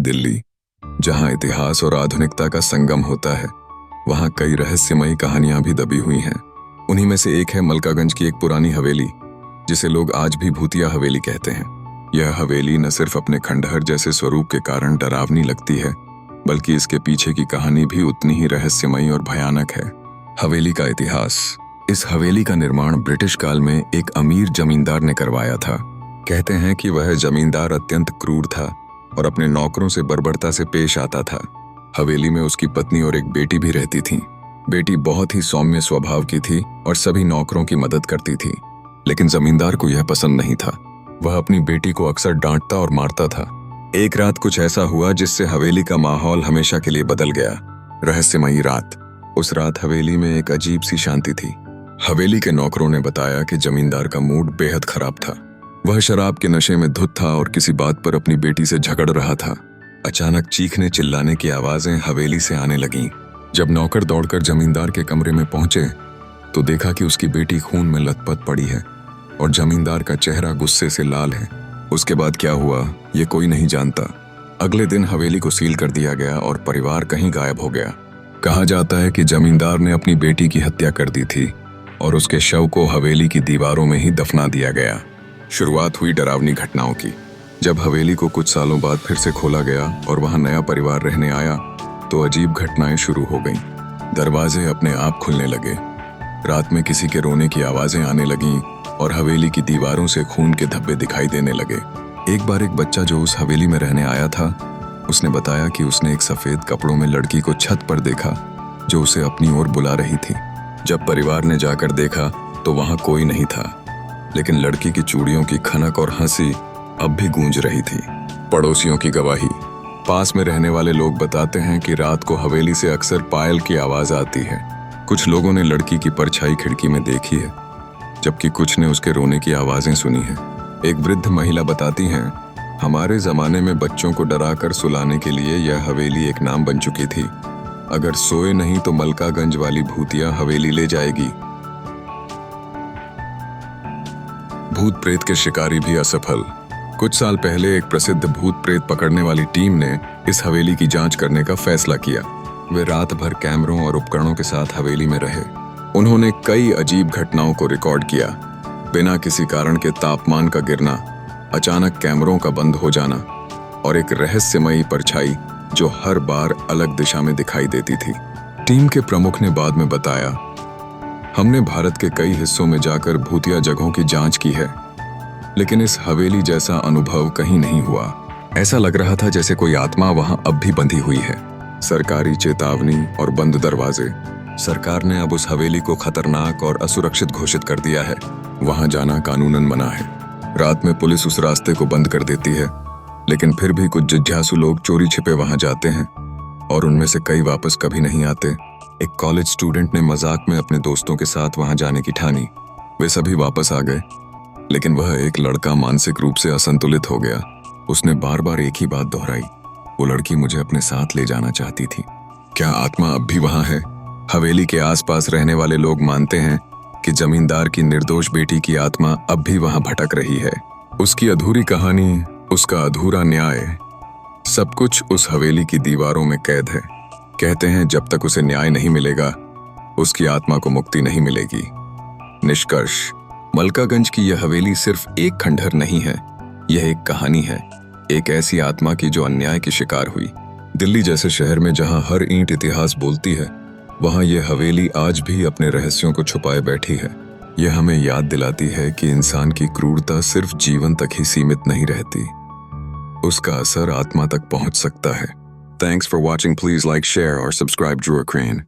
दिल्ली, जहां इतिहास और आधुनिकता का संगम होता है, वहां कई रहस्यमयी कहानियां भी दबी हुई हैं। उन्हीं में से एक है मलकागंज की एक पुरानी हवेली, जिसे लोग आज भी भूतिया हवेली कहते हैं। यह हवेली न सिर्फ अपने खंडहर जैसे स्वरूप के कारण डरावनी लगती है, बल्कि इसके पीछे की कहानी भी उतनी ही रहस्यमयी और भयानक है। हवेली का इतिहास। इस हवेली का निर्माण ब्रिटिश काल में एक अमीर जमींदार ने करवाया था। कहते हैं कि वह जमींदार अत्यंत क्रूर था और अपने नौकरों से बर्बरता से पेश आता था। हवेली में उसकी पत्नी और एक बेटी भी रहती थी। बेटी बहुत ही सौम्य स्वभाव की थी और सभी नौकरों की मदद करती थी, लेकिन जमींदार को यह पसंद नहीं था। वह अपनी बेटी को अक्सर डांटता और मारता था। एक रात कुछ ऐसा हुआ जिससे हवेली का माहौल हमेशा के लिए बदल गया। रहस्यमयी रात। उस रात हवेली में एक अजीब सी शांति थी। हवेली के नौकरों ने बताया कि जमींदार का मूड बेहद खराब था। वह शराब के नशे में धुत था और किसी बात पर अपनी बेटी से झगड़ रहा था। अचानक चीखने चिल्लाने की आवाजें हवेली से आने लगीं। जब नौकर दौड़कर जमींदार के कमरे में पहुंचे तो देखा कि उसकी बेटी खून में लथपथ पड़ी है और जमींदार का चेहरा गुस्से से लाल है। उसके बाद क्या हुआ ये कोई नहीं जानता। अगले दिन हवेली को सील कर दिया गया और परिवार कहीं गायब हो गया। कहा जाता है कि जमींदार ने अपनी बेटी की हत्या कर दी थी और उसके शव को हवेली की दीवारों में ही दफना दिया गया। शुरुआत हुई डरावनी घटनाओं की। जब हवेली को कुछ सालों बाद फिर से खोला गया और वहां नया परिवार रहने आया तो अजीब घटनाएं शुरू हो गईं। दरवाजे अपने आप खुलने लगे, रात में किसी के रोने की आवाजें आने लगीं और हवेली की दीवारों से खून के धब्बे दिखाई देने लगे। एक बार एक बच्चा जो उस हवेली में रहने आया था, उसने बताया कि उसने एक सफेद कपड़ों में लड़की को छत पर देखा जो उसे अपनी ओर बुला रही थी। जब परिवार ने जाकर देखा तो वहां कोई नहीं था, लेकिन लड़की की चूड़ियों की खनक और हंसी अब भी गूंज रही थी। पड़ोसियों की गवाही। पास में रहने वाले लोग बताते हैं कि रात को हवेली से अक्सर पायल की आवाज आती है। कुछ लोगों ने लड़की की परछाई खिड़की में देखी है, जबकि कुछ ने उसके रोने की आवाजें सुनी है। एक वृद्ध महिला बताती हैं, हमारे जमाने में बच्चों को डराकर सुलाने के लिए यह हवेली एक नाम बन चुकी थी। अगर सोए नहीं तो मलकागंज वाली भूतिया हवेली ले जाएगी। भूत प्रेत के शिकारी भी असफल। कुछ साल पहले एक प्रसिद्ध भूत प्रेत पकड़ने वाली टीम ने इस हवेली की जांच करने का फैसला किया। वे रात भर कैमरों और उपकरणों के साथ हवेली में रहे। उन्होंने कई अजीब घटनाओं को रिकॉर्ड किया। बिना किसी कारण के तापमान का गिरना, अचानक कैमरों का बंद हो जाना और एक रहस्यमयी परछाई जो हर बार अलग दिशा में दिखाई देती थी। टीम के प्रमुख ने बाद में बताया, हमने भारत के कई हिस्सों में जाकर भूतिया जगहों की जांच की है, लेकिन इस हवेली जैसा अनुभव कहीं नहीं हुआ। ऐसा लग रहा था जैसे कोई आत्मा वहां अब भी बंधी हुई है। सरकारी चेतावनी और बंद दरवाजे। सरकार ने अब उस हवेली को खतरनाक और असुरक्षित घोषित कर दिया है। वहां जाना कानूनन मना है। रात में पुलिस उस रास्ते को बंद कर देती है, लेकिन फिर भी कुछ जिज्ञासु लोग चोरी छिपे वहां जाते हैं और उनमें से कई वापस कभी नहीं आते। एक कॉलेज स्टूडेंट ने मजाक में अपने दोस्तों के साथ वहां जाने की ठानी। वे सभी वापस आ गए, लेकिन वह एक लड़का मानसिक रूप से असंतुलित हो गया। उसने बार बार एक ही बात दोहराई, वो लड़की मुझे अपने साथ ले जाना चाहती थी। क्या आत्मा अब भी वहां है? हवेली के आसपास रहने वाले लोग मानते हैं कि जमींदार की निर्दोष बेटी की आत्मा अब भी वहां भटक रही है। उसकी अधूरी कहानी, उसका अधूरा न्याय, सब कुछ उस हवेली की दीवारों में कैद है। कहते हैं जब तक उसे न्याय नहीं मिलेगा, उसकी आत्मा को मुक्ति नहीं मिलेगी। निष्कर्ष, मलकागंज की यह हवेली सिर्फ एक खंडहर नहीं है, यह एक कहानी है, एक ऐसी आत्मा की जो अन्याय की शिकार हुई। दिल्ली जैसे शहर में जहां हर ईंट इतिहास बोलती है, वहां यह हवेली आज भी अपने रहस्यों को छुपाए बैठी है। यह हमें याद दिलाती है कि इंसान की क्रूरता सिर्फ जीवन तक ही सीमित नहीं रहती, उसका असर आत्मा तक पहुंच सकता है। Thanks for watching. Please like, share or subscribe Drew Crane.